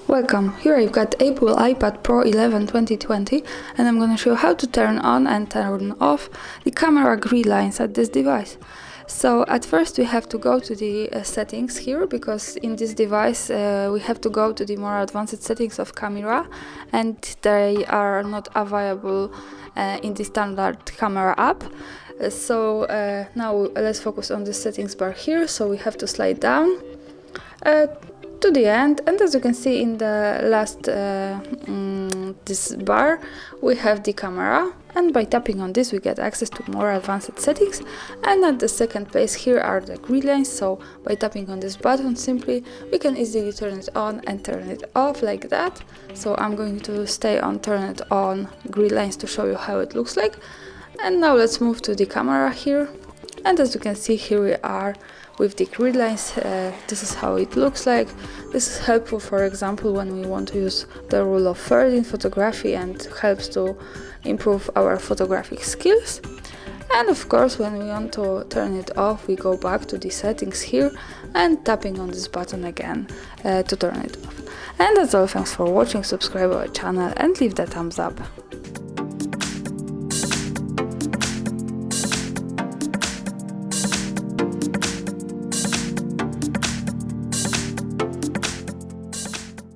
Welcome, here I've got Apple iPad Pro 11 2020 and I'm going to show you how to turn on and turn off the camera green lines at this device. So at first we have to go to the settings here, because in this device we have to go to the more advanced settings of camera, and they are not available in the standard camera app. Now let's focus on the settings bar here. So we have to slide down to the end, and as you can see in the last this bar we have the camera, and by tapping on this we get access to more advanced settings. And at the second place here are the grid lines, so by tapping on this button simply we can easily turn it on and turn it off like that. So I'm going to stay on turn it on grid lines to show you how it looks like. And now let's move to the camera here, and as you can see here we are with the grid lines. This is how it looks like. This is helpful, for example, when we want to use the rule of thirds in photography, and helps to improve our photographic skills. And of course, when we want to turn it off, we go back to the settings here and tapping on this button again to turn it off. And that's all. Thanks for watching. Subscribe our channel and leave the thumbs up.